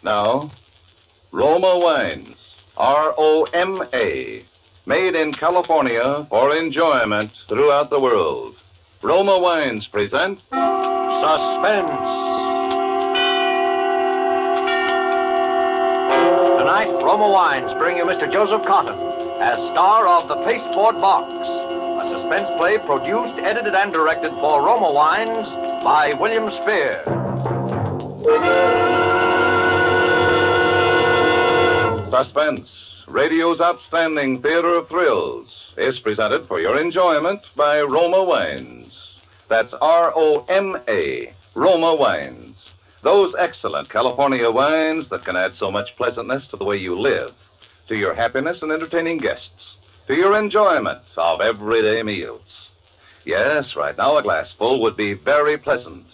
Now, Roma Wines, R-O-M-A, made in California for enjoyment throughout the world. Roma Wines present Suspense. Tonight, Roma Wines bring you Mr. Joseph Cotton as star of The Pasteboard Box, a suspense play produced, edited, and directed for Roma Wines by William Spear. Suspense, radio's outstanding theater of thrills, is presented for your enjoyment by Roma Wines. That's R-O-M-A, Roma Wines. Those excellent California wines that can add so much pleasantness to the way you live, to your happiness in entertaining guests, to your enjoyment of everyday meals. Yes, right now a glassful would be very pleasant,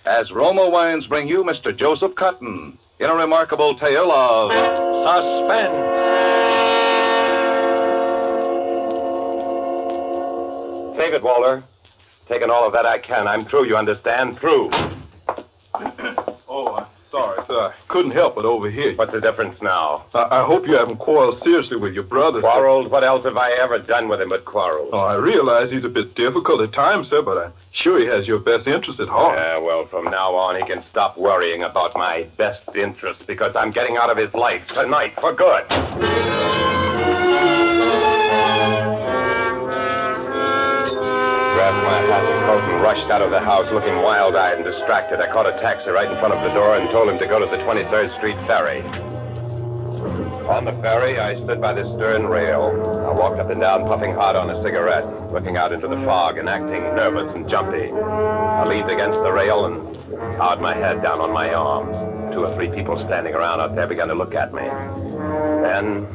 as Roma Wines bring you Mr. Joseph Cotton in a remarkable tale of suspense. Save it, Walter. Taking all of that I can. I'm through, you understand? Through. Oh, I'm sorry, sir. I couldn't help but overhear you. What's the difference now? I hope you haven't quarreled seriously with your brother. Quarreled? What else have I ever done with him but quarrel? Oh, I realize he's a bit difficult at times, sir, but I'm sure he has your best interest at heart. Yeah, well, from now on, he can stop worrying about my best interests because I'm getting out of his life tonight for good. Grabbed my hat and coat and rushed out of the house looking wild-eyed and distracted. I caught a taxi right in front of the door and told him to go to the 23rd Street ferry. On the ferry, I stood by the stern rail. I walked up and down, puffing hard on a cigarette, looking out into the fog and acting nervous and jumpy. I leaned against the rail and bowed my head down on my arms. 2 or 3 people standing around out there began to look at me. Then,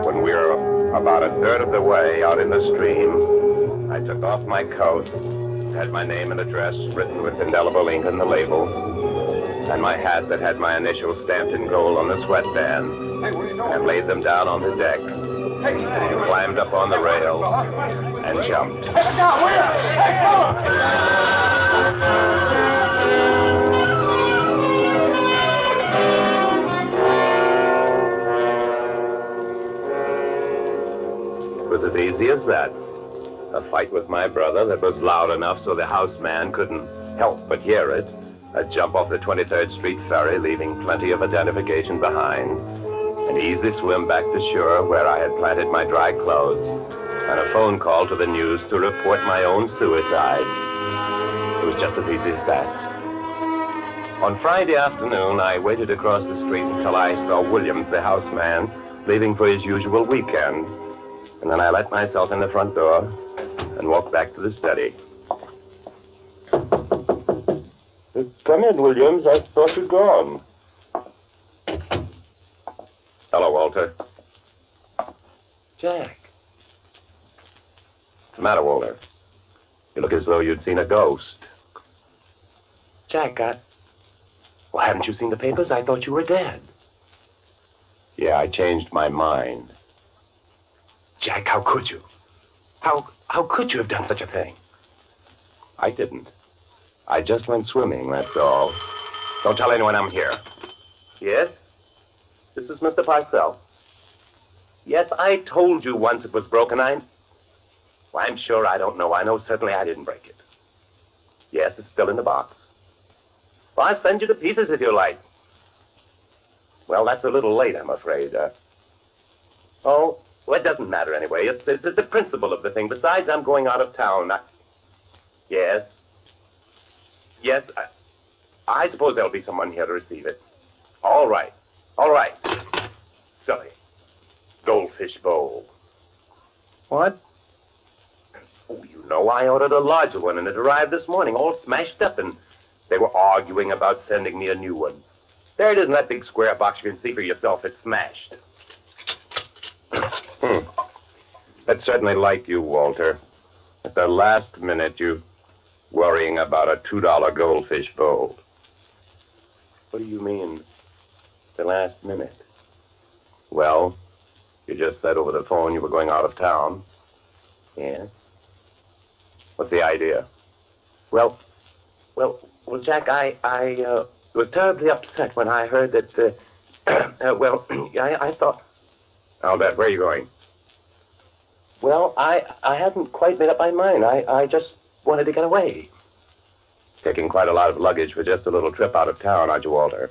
when we were about a third of the way out in the stream, I took off my coat, had my name and address written with indelible ink on the label, and my hat that had my initials stamped in gold on the sweatband, and laid them down on the deck, and climbed up on the rail, and jumped. It was as easy as that. A fight with my brother that was loud enough so the houseman couldn't help but hear it. A jump off the 23rd Street ferry, leaving plenty of identification behind. An easy swim back to shore where I had planted my dry clothes. And a phone call to the news to report my own suicide. It was just as easy as that. On Friday afternoon, I waited across the street until I saw Williams, the houseman, leaving for his usual weekend. And then I let myself in the front door and walked back to the study. Come in, Williams. I thought you'd gone. Hello, Walter. Jack. What's the matter, Walter? You look as though you'd seen a ghost. Jack, well, haven't you seen the papers? I thought you were dead. Yeah, I changed my mind. Jack, how could you? How could you have done such a thing? I didn't. I just went swimming, that's all. Don't tell anyone I'm here. Yes? This is Mr. Parcell. Yes, I told you once it was broken. Well, I'm sure I don't know. I know certainly I didn't break it. Yes, it's still in the box. Well, I'll send you to pieces if you like. Well, that's a little late, I'm afraid. Oh, well, it doesn't matter anyway. It's the principle of the thing. Besides, I'm going out of town. Yes. Yes, I suppose there'll be someone here to receive it. All right. All right. Silly. Goldfish bowl. What? Oh, you know, I ordered a larger one, and it arrived this morning, all smashed up, and they were arguing about sending me a new one. There it is in that big square box. You can see for yourself. It's smashed. That's certainly like you, Walter. At the last minute, you worrying about a $2 goldfish bowl. What do you mean, the last minute? Well, you just said over the phone you were going out of town. Yes? What's the idea? Well, Jack, I was terribly upset when I heard that Well, I thought... I'll bet. Where are you going? Well, I hadn't quite made up my mind. I just wanted to get away. Taking quite a lot of luggage for just a little trip out of town, aren't you, Walter?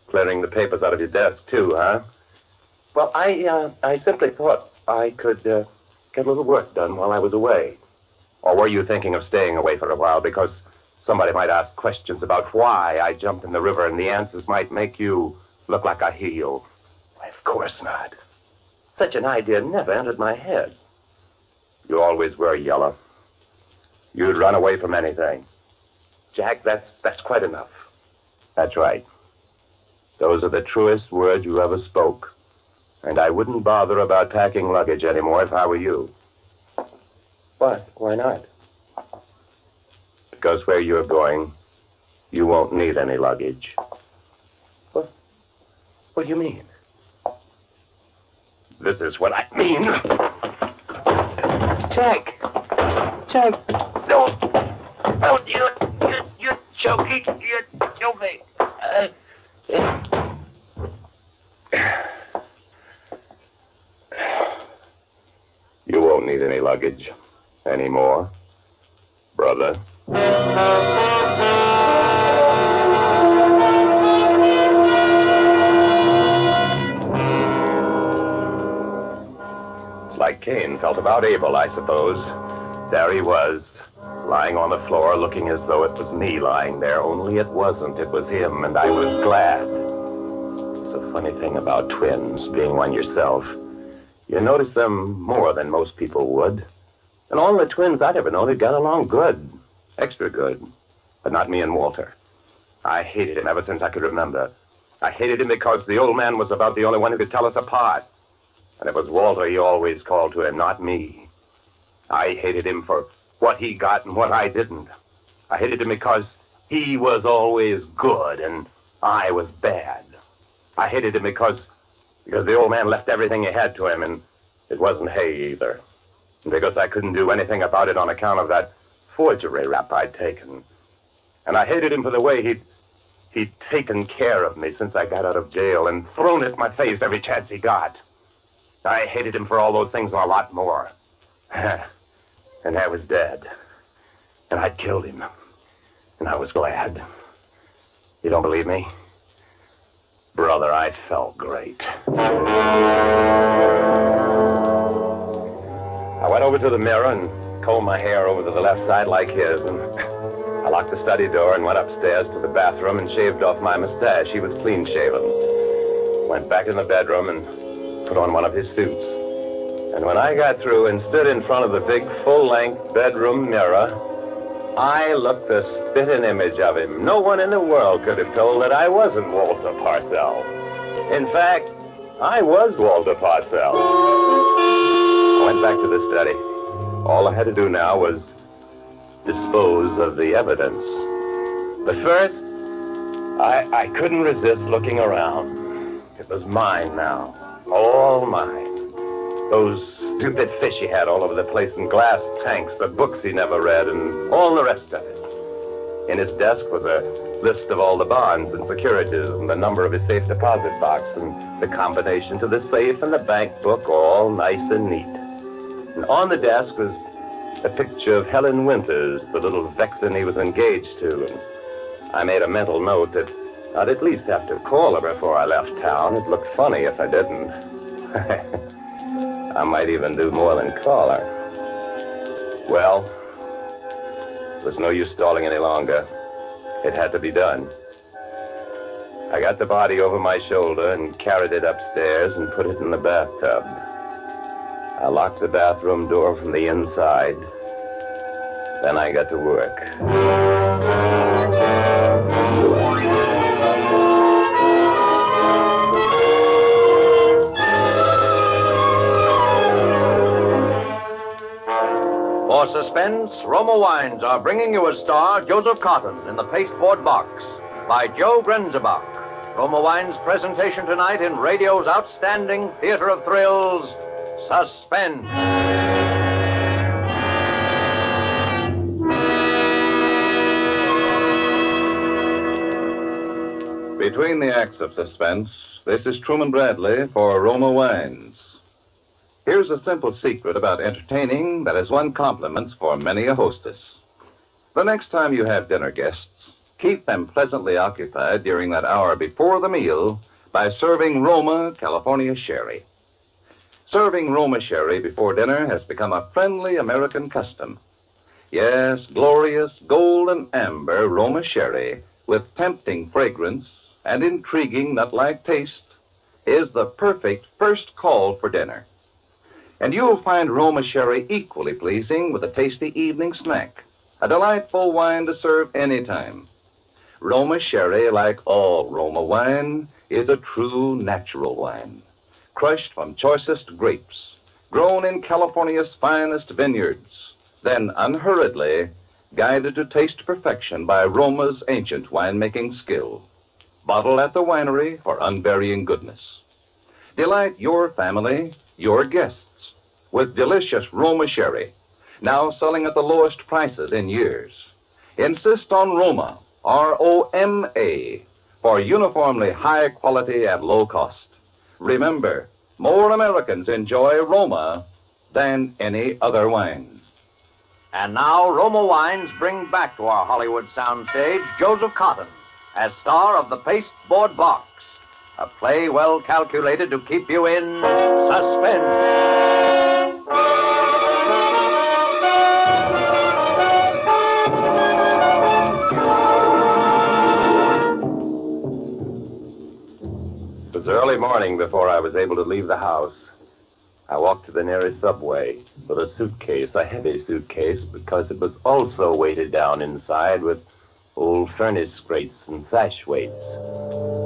Clearing the papers out of your desk, too, huh? Well, I simply thought I could get a little work done while I was away. Or were you thinking of staying away for a while because somebody might ask questions about why I jumped in the river and the answers might make you look like a heel? Why, of course not. Such an idea never entered my head. You always were, Yellow. You'd run away from anything. Jack, that's quite enough. That's right. Those are the truest words you ever spoke. And I wouldn't bother about packing luggage anymore if I were you. What? Why not? Because where you're going, you won't need any luggage. What do you mean? This is what I mean. Jack! Don't, you're choking. You're choking. You won't need any luggage anymore, brother. It's like Cain felt about Abel, I suppose. There he was, lying on the floor, looking as though it was me lying there, only it wasn't. It was him, and I was glad. It's a funny thing about twins, being one yourself. You notice them more than most people would. And all the twins I'd ever known had got along good. Extra good. But not me and Walter. I hated him ever since I could remember. I hated him because the old man was about the only one who could tell us apart. And it was Walter he always called to him, not me. I hated him for what he got and what I didn't. I hated him because he was always good and I was bad. I hated him because the old man left everything he had to him, and it wasn't hay either. And because I couldn't do anything about it on account of that forgery rap I'd taken. And I hated him for the way he'd taken care of me since I got out of jail and thrown it in my face every chance he got. I hated him for all those things and a lot more. And I was dead. And I'd killed him. And I was glad. You don't believe me? Brother, I felt great. I went over to the mirror and combed my hair over to the left side like his, and I locked the study door and went upstairs to the bathroom and shaved off my mustache. He was clean shaven. Went back in the bedroom and put on one of his suits. And when I got through and stood in front of the big full-length bedroom mirror, I looked the spit-in image of him. No one in the world could have told that I wasn't Walter Parcell. In fact, I was Walter Parcell. I went back to the study. All I had to do now was dispose of the evidence. But first, I couldn't resist looking around. It was mine now. All mine. Those stupid fish he had all over the place in glass tanks, the books he never read, and all the rest of it. In his desk was a list of all the bonds and securities and the number of his safe deposit box and the combination to the safe and the bank book, all nice and neat. And on the desk was a picture of Helen Winters, the little vixen he was engaged to. And I made a mental note that I'd at least have to call her before I left town. It looked funny if I didn't. I might even do more than call her. Well, it was no use stalling any longer. It had to be done. I got the body over my shoulder and carried it upstairs and put it in the bathtub. I locked the bathroom door from the inside. Then I got to work. For suspense, Roma Wines are bringing you as star Joseph Cotton in the Pasteboard Box by Joe Grenzebach. Roma Wines' presentation tonight in radio's outstanding theater of thrills, Suspense. Between the acts of suspense, This is Truman Bradley for Roma Wines. Here's a simple secret about entertaining that has won compliments for many a hostess. The next time you have dinner guests, keep them pleasantly occupied during that hour before the meal by serving Roma California Sherry. Serving Roma Sherry before dinner has become a friendly American custom. Yes, glorious golden amber Roma Sherry with tempting fragrance and intriguing nut-like taste is the perfect first call for dinner. And you'll find Roma Sherry equally pleasing with a tasty evening snack, a delightful wine to serve anytime. Roma Sherry, like all Roma wine, is a true natural wine, crushed from choicest grapes, grown in California's finest vineyards, then unhurriedly guided to taste perfection by Roma's ancient winemaking skill. Bottled at the winery for unvarying goodness. Delight your family, your guests, with delicious Roma Sherry, now selling at the lowest prices in years. Insist on Roma, R-O-M-A, for uniformly high quality at low cost. Remember, more Americans enjoy Roma than any other wine. And now, Roma Wines bring back to our Hollywood soundstage Joseph Cotton as star of the Pasteboard Box, a play well calculated to keep you in suspense. It was early morning before I was able to leave the house. I walked to the nearest subway with a suitcase, a heavy suitcase, because it was also weighted down inside with old furnace grates and sash weights.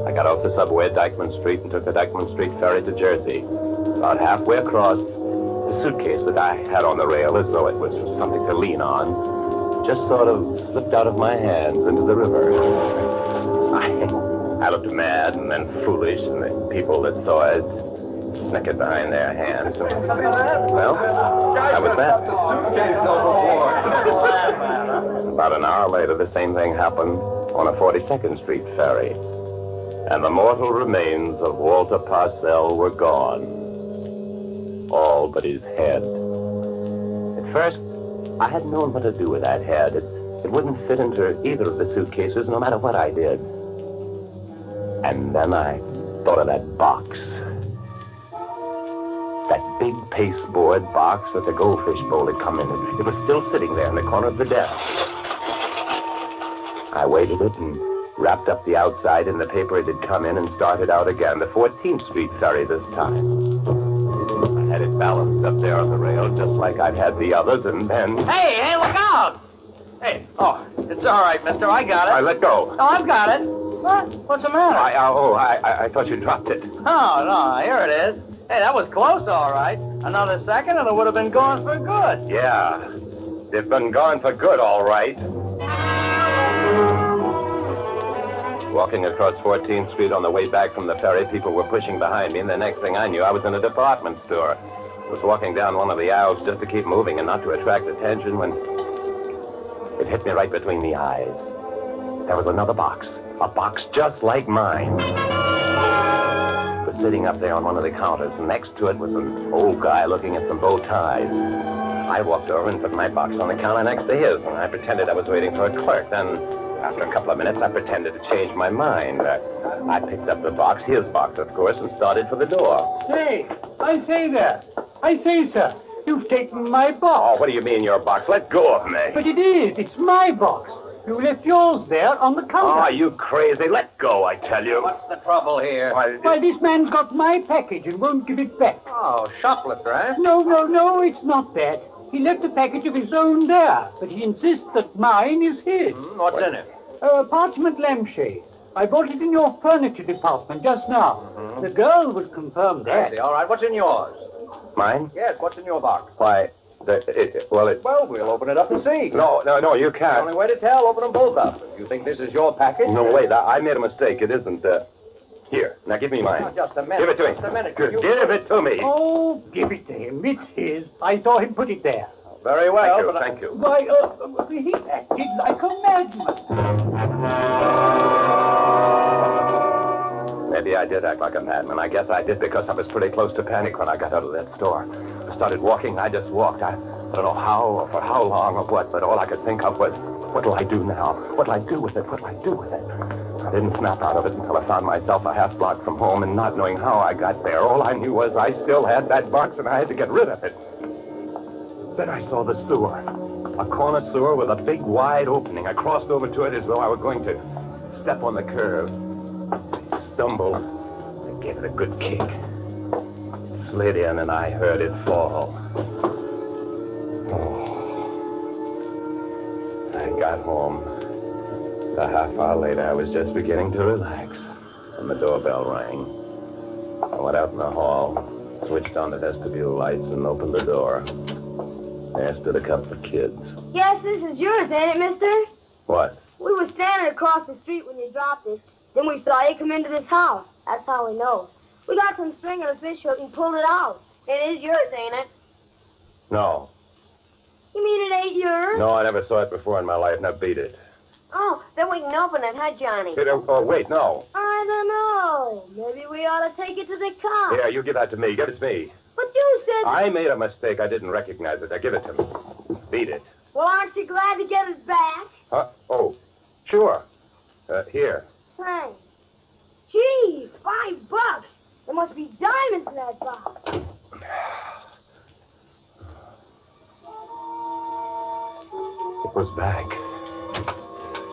I got off the subway at Dyckman Street and took the Dyckman Street ferry to Jersey. About halfway across, the suitcase that I had on the rail, as though it was something to lean on, just sort of slipped out of my hands into the river. I looked mad and then foolish, and the people that saw it snickered behind their hands. Well, that was that. About an hour later, the same thing happened on a 42nd Street ferry, and the mortal remains of Walter Parcell were gone. All but his head. At first, I hadn't known what to do with that head. It wouldn't fit into either of the suitcases, no matter what I did. And then I thought of that box. That big pasteboard box that the goldfish bowl had come in. It was still sitting there in the corner of the desk. I weighted it and wrapped up the outside in the paper it had come in and started out again. The 14th Street ferry this time. I had it balanced up there on the rail just like I'd had the others, and then... Hey, look out! Hey, it's all right, mister. I got it. I let go. Oh, I've got it. What? What's the matter? I thought you dropped it. Oh, no, here it is. Hey, that was close, all right. Another second and it would have been gone for good. Yeah, it's been gone for good, all right. Walking across 14th Street on the way back from the ferry, people were pushing behind me, and the next thing I knew, I was in a department store. I was walking down one of the aisles just to keep moving and not to attract attention when it hit me right between the eyes. There was another box, a box just like mine. It was sitting up there on one of the counters, and next to it was an old guy looking at some bow ties. I walked over and put my box on the counter next to his, and I pretended I was waiting for a clerk. Then, after a couple of minutes, I pretended to change my mind. I picked up the box, his box, of course, and started for the door. Say, I say there. I say, sir, you've taken my box. Oh, what do you mean, your box? Let go of me. But it is. It's my box. You left yours there on the counter. Oh, you crazy. Let go, I tell you. What's the trouble here? Why, this man's got my package and won't give it back. Oh, shoplifter, eh? No, it's not that. He left a package of his own there, but he insists that mine is his. What's in it? A parchment lampshade. I bought it in your furniture department just now. The girl will confirm that. I see. All right, what's in yours? Mine? Yes, what's in your box? Why, Well, we'll open it up and see. No, you The can't. only way to tell, open them both up. If you think this is your package... No, wait, I made a mistake. It isn't, Here, now give me mine. Oh, just a minute. Give it to me. Just a minute. Give it to me. Oh, give it to him. It's his. I saw him put it there. Very well. Thank you. Why, he acted like a madman. Maybe I did act like a madman. I guess I did because I was pretty close to panic when I got out of that store. I started walking. I just walked. I don't know how or for how long or what, but all I could think of was, what'll I do now? What'll I do with it? What'll I do with it? I didn't snap out of it until I found myself a half block from home, and not knowing how I got there, all I knew was I still had that box and I had to get rid of it. Then I saw the sewer. A corner sewer with a big wide opening. I crossed over to it as though I were going to step on the curb. I stumbled. I gave it a good kick. It slid in and I heard it fall. Oh. I got home. A half hour later, I was just beginning to relax when the doorbell rang. I went out in the hall, switched on the vestibule lights, and opened the door. There stood a couple of kids. Yes, this is yours, ain't it, mister? What? We were standing across the street when you dropped it. Then we saw you come into this house. That's how we know. We got some string on a fish hook and pulled it out. It is yours, ain't it? No. You mean it ain't yours? No, I never saw it before in my life. Now beat it. Oh, then we can open it, huh, Johnny? Oh, wait, no. I don't know. Maybe we ought to take it to the cops. Here, you give that to me. Give it to me. But you said... I made a mistake. I didn't recognize it. Now give it to me. Beat it. Well, aren't you glad to get it back? Huh? Oh, sure. Here. Thanks. Gee, $5. There must be diamonds in that box. It was back.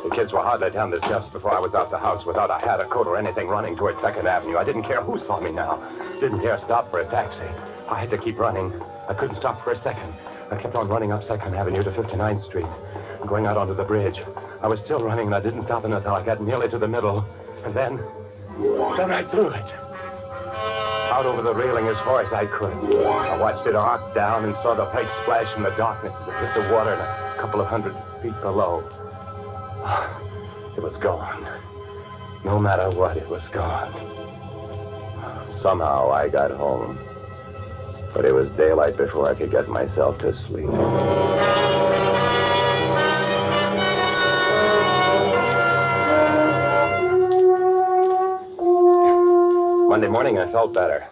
The kids were hardly down the steps before I was out the house without a hat, a coat, or anything, running toward 2nd Avenue. I didn't care who saw me now. Didn't dare stop for a taxi. I had to keep running. I couldn't stop for a second. I kept on running up 2nd Avenue to 59th Street, going out onto the bridge. I was still running, and I didn't stop until I got nearly to the middle. And then I threw it. Out over the railing as far as I could. I watched it arc down and saw the plate splash in the darkness as it hit the water and a couple of 100 feet below. It was gone. No matter what, it was gone. Somehow I got home. But it was daylight before I could get myself to sleep. Monday morning, I felt better.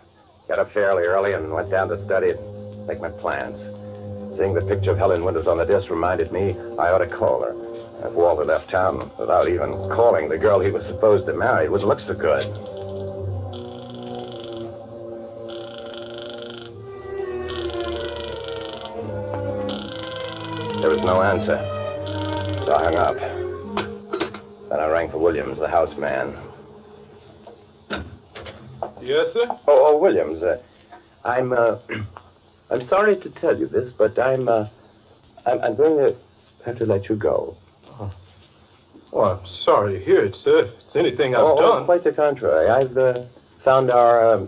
Got up fairly early and went down to study and make my plans. Seeing the picture of Helen Winters on the disc reminded me I ought to call her. If Walter left town without even calling the girl he was supposed to marry, it would look so good. There was no answer. So I hung up. Then I rang for Williams, the house man. Yes, sir? Oh, Williams, I'm sorry to tell you this, but I'm going to have to let you go. Oh, I'm sorry to hear it, sir. If it's anything I've done. Quite the contrary. I've found our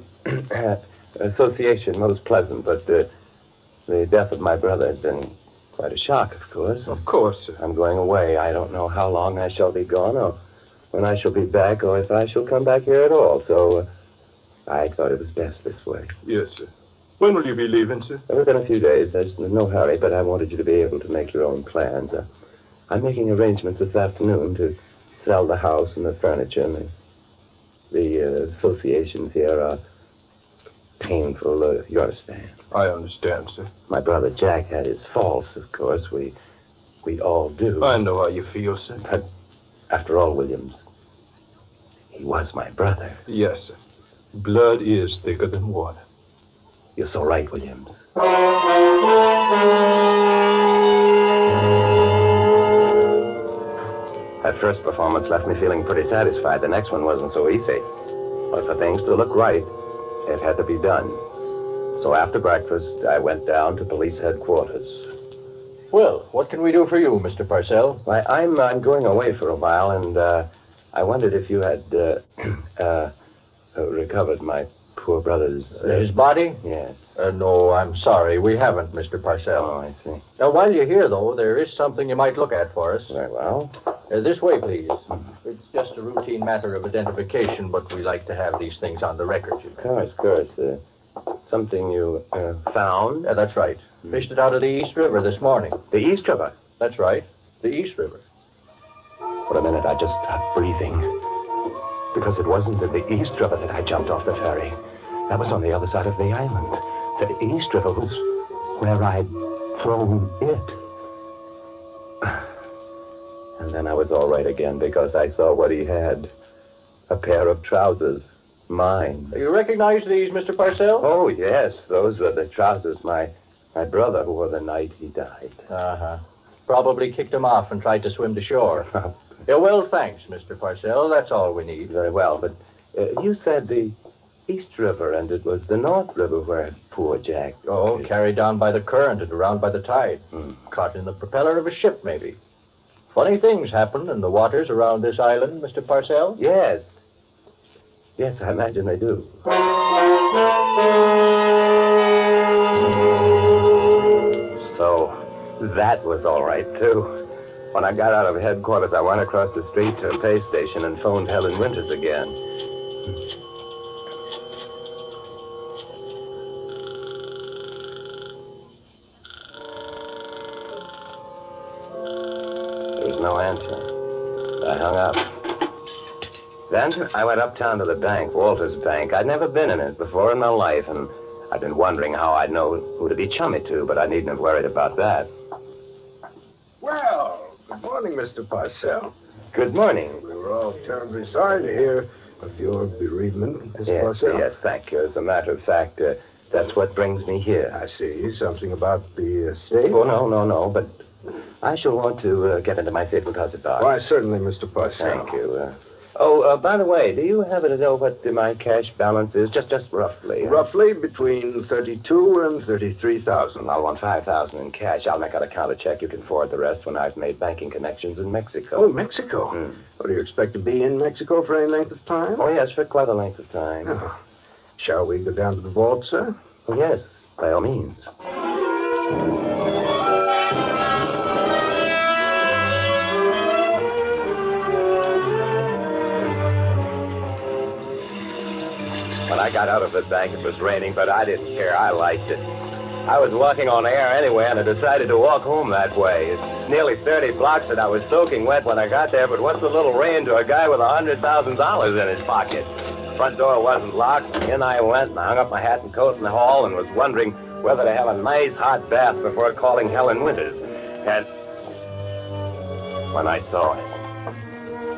association most pleasant, but the death of my brother has been quite a shock, of course. Of course, sir. I'm going away. I don't know how long I shall be gone, or when I shall be back, or if I shall come back here at all. So I thought it was best this way. Yes, sir. When will you be leaving, sir? Within a few days. There's no hurry, but I wanted you to be able to make your own plans. I'm making arrangements this afternoon to sell the house and the furniture, and the associations here are painful, you understand. I understand, sir. My brother Jack had his faults, of course. We all do. I know how you feel, sir. But after all, Williams, he was my brother. Yes, sir. Blood is thicker than water. You're so right, Williams. That first performance left me feeling pretty satisfied. The next one wasn't so easy. But for things to look right, it had to be done. So after breakfast, I went down to police headquarters. Well, what can we do for you, Mr. Parcell? Why, I'm going away for a while, and I wondered if you had recovered my poor brother's... His body? Yes. No, I'm sorry. We haven't, Mr. Parcell. Oh, I see. Now, while you're here, though, there is something you might look at for us. Very well. This way, please. It's just a routine matter of identification, but we like to have these things on the record. You know. Of course. Something you found? Yeah, that's right. Fished it out of the East River this morning. The East River? That's right. The East River. For a minute, I just stopped breathing. because it wasn't in the East River that I jumped off the ferry. That was on the other side of the island. The East River was where I'd thrown it. And then I was all right again because I saw what he had. A pair of trousers. Mine. You recognize these, Mr. Parcell? Oh, yes. Those are the trousers my brother wore the night he died. Uh-huh. Probably kicked him off and tried to swim to shore. Yeah, well, thanks, Mr. Parcell. That's all we need. Very well, but you said the East River, and it was the North River where poor Jack... Oh, carried down by the current and around by the tide. Caught in the propeller of a ship, maybe. Funny things happen in the waters around this island, Mr. Parcell. Yes. Yes, I imagine they do. So, that was all right, too. When I got out of headquarters, I went across the street to a pay station and phoned Helen Winters again. There was no answer. I hung up. Then I went uptown to the bank, Walter's Bank. I'd never been in it before in my life, and I'd been wondering how I'd know who to be chummy to, but I needn't have worried about that. Well, good morning, Mr. Parcell. Good morning. We were all terribly sorry to hear of your bereavement, Mr. Parcell. Yes, thank you. As a matter of fact, that's what brings me here. I see. Something about the estate? Oh, no, but I shall want to get into my safe deposit box. Why, certainly, Mr. Parcell. Thank you. By the way, do you happen to know what my cash balance is? Just roughly. Roughly between 32 and 33,000. I'll want 5,000 in cash. I'll make out a counter check. You can forward the rest when I've made banking connections in Mexico. Oh, Mexico? What, do you expect to be in Mexico for any length of time? Oh, yes, for quite a length of time. Oh. Shall we go down to the vault, sir? Oh, yes, by all means. When I got out of the bank, it was raining, but I didn't care. I liked it. I was walking on air anyway, and I decided to walk home that way. It's nearly 30 blocks, and I was soaking wet when I got there, but what's a little rain to a guy with $100,000 in his pocket? The front door wasn't locked. In I went, and I hung up my hat and coat in the hall and was wondering whether to have a nice hot bath before calling Helen Winters. And when I saw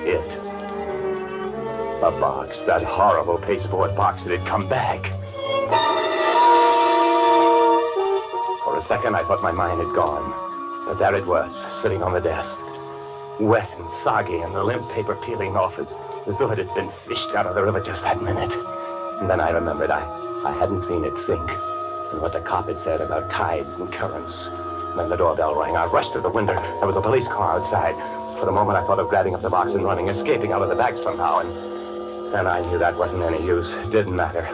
it, the box, that horrible pasteboard box, that had come back. For a second, I thought my mind had gone. But there it was, sitting on the desk. Wet and soggy, and the limp paper peeling off as though it had been fished out of the river just that minute. And then I remembered I hadn't seen it sink, and what the cop had said about tides and currents. And then the doorbell rang. I rushed to the window. There was a police car outside. For the moment, I thought of grabbing up the box and running, escaping out of the back somehow, and then I knew that wasn't any use. It didn't matter.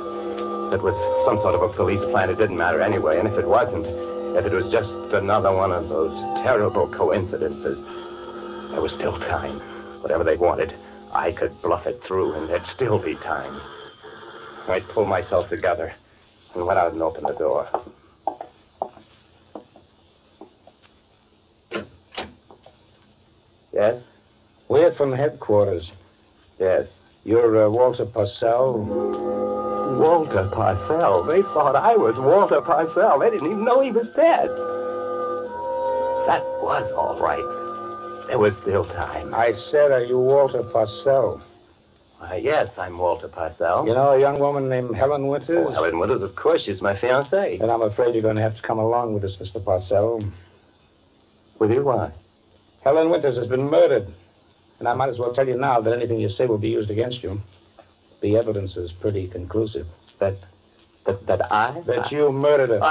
It was some sort of a police plan. It didn't matter anyway. And if it wasn't, if it was just another one of those terrible coincidences, there was still time. Whatever they wanted, I could bluff it through, and there'd still be time. I pulled myself together and went out and opened the door. Yes? We're from headquarters. Yes. You're Walter Parcell? Walter Parcell? They thought I was Walter Parcell. They didn't even know he was dead. That was all right. There was still time. I said, are you Walter Parcell? Yes, I'm Walter Parcell. You know a young woman named Helen Winters? Oh, Helen Winters, of course. She's my fiancée. Then I'm afraid you're going to have to come along with us, Mr. Parcell. With you? Why? Helen Winters has been murdered. And I might as well tell you now that anything you say will be used against you. The evidence is pretty conclusive. That you murdered her.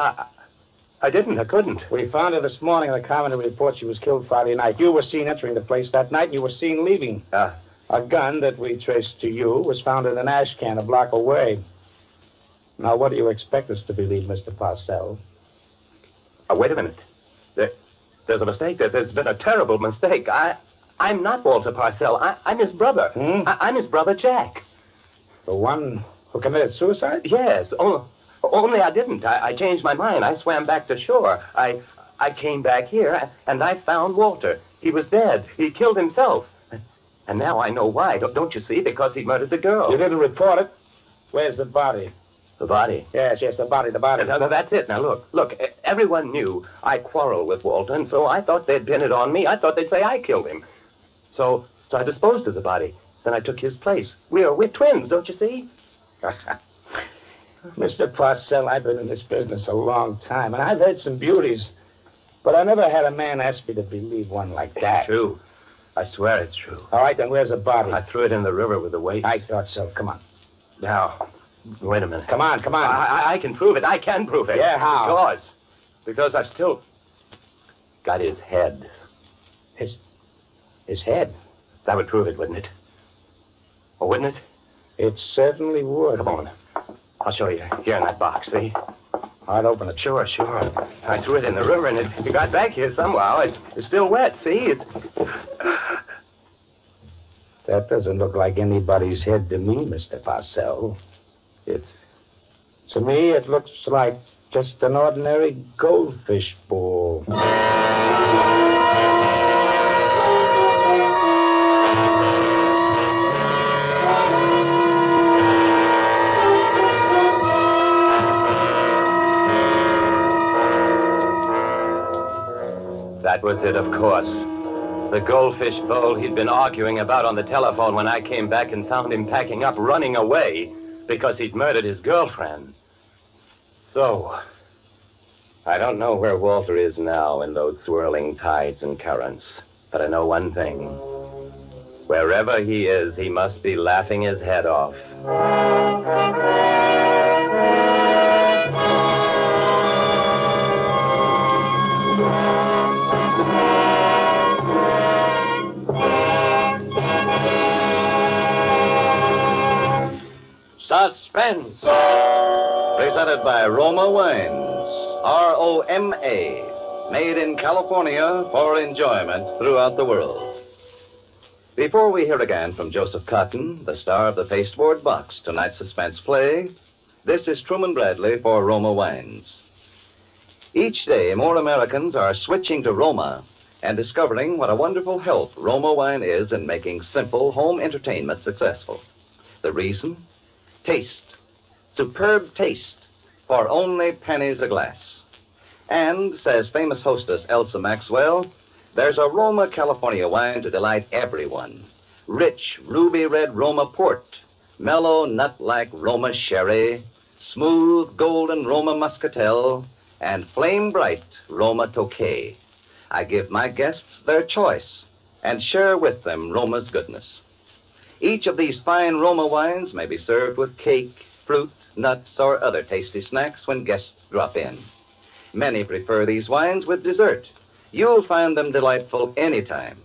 I didn't. I couldn't. We found her this morning in the coroner report. She was killed Friday night. You were seen entering the place that night, and you were seen leaving. A gun that we traced to you was found in an ash can a block away. Now, what do you expect us to believe, Mr. Parcell? Wait a minute. There's a mistake. There's been a terrible mistake. I'm not Walter Parcell. I'm his brother. I'm his brother, Jack. The one who committed suicide? Yes. Only I didn't. I changed my mind. I swam back to shore. I came back here, and I found Walter. He was dead. He killed himself. And now I know why. Don't you see? Because he murdered the girl. You didn't report it. Where's the body? The body? Yes, the body. No, that's it. Now, look, everyone knew I quarreled with Walter, and so I thought they'd pin it on me. I thought they'd say I killed him. So I disposed of the body. Then I took his place. We're twins, don't you see? Mr. Parcell, I've been in this business a long time, and I've heard some beauties. But I never had a man ask me to believe one like that. It's true. I swear it's true. All right, then where's the body? I threw it in the river with the weight. I thought so. Come on. Now, wait a minute. Come on. I can prove it. I can prove it. Yeah, how? Because I've still got his head. His head? That would prove it, wouldn't it? Or wouldn't it? It certainly would. Come on. I'll show you. Here in that box, see? I'd open it. Sure. I threw it in the river, and it got back here somehow. It's still wet, see? That doesn't look like anybody's head to me, Mr. Parcell. To me, it looks like just an ordinary goldfish bowl. That was it, of course. The goldfish bowl he'd been arguing about on the telephone when I came back and found him packing up, running away, because he'd murdered his girlfriend. So, I don't know where Walter is now in those swirling tides and currents, but I know one thing. Wherever he is, he must be laughing his head off. Suspense. Presented by Roma Wines. R-O-M-A. Made in California for enjoyment throughout the world. Before we hear again from Joseph Cotton, the star of the Pasteboard Box, tonight's suspense play, this is Truman Bradley for Roma Wines. Each day, more Americans are switching to Roma and discovering what a wonderful help Roma wine is in making simple home entertainment successful. The reason? Taste. Superb taste for only pennies a glass. And, says famous hostess Elsa Maxwell, there's a Roma California wine to delight everyone. Rich, ruby red Roma port, mellow, nut-like Roma sherry, smooth, golden Roma muscatel, and flame-bright Roma Tokay. I give my guests their choice and share with them Roma's goodness. Each of these fine Roma wines may be served with cake, fruit, nuts, or other tasty snacks when guests drop in. Many prefer these wines with dessert. You'll find them delightful anytime.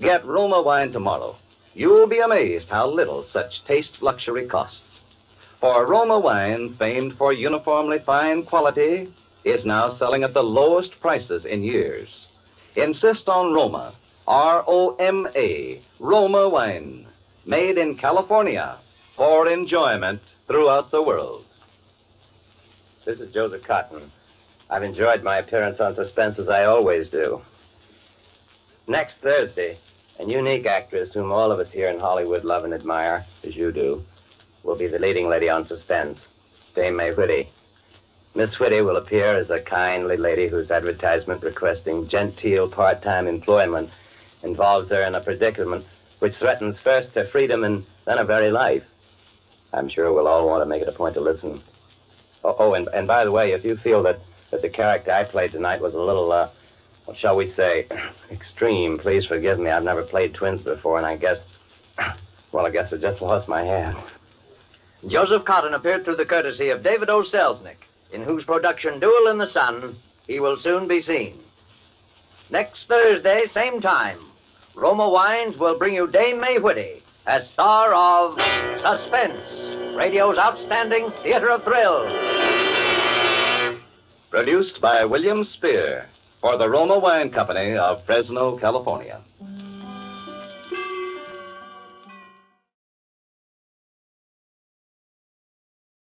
Get Roma wine tomorrow. You'll be amazed how little such taste luxury costs. For Roma wine, famed for uniformly fine quality, is now selling at the lowest prices in years. Insist on Roma, R-O-M-A, Roma wine, made in California for enjoyment throughout the world. This is Joseph Cotton. I've enjoyed my appearance on Suspense as I always do. Next Thursday, a unique actress whom all of us here in Hollywood love and admire, as you do, will be the leading lady on Suspense, Dame May Whitty. Miss Whitty will appear as a kindly lady whose advertisement requesting genteel part-time employment involves her in a predicament which threatens first her freedom and then her very life. I'm sure we'll all want to make it a point to listen. And by the way, if you feel that the character I played tonight was a little, what shall we say, extreme, please forgive me. I've never played twins before, and I guess I just lost my head. Joseph Cotton appeared through the courtesy of David O. Selznick, in whose production Duel in the Sun he will soon be seen. Next Thursday, same time, Roma Wines will bring you Dame May Whitty as star of Suspense, radio's outstanding theater of thrills. Produced by William Spear for the Roma Wine Company of Fresno, California.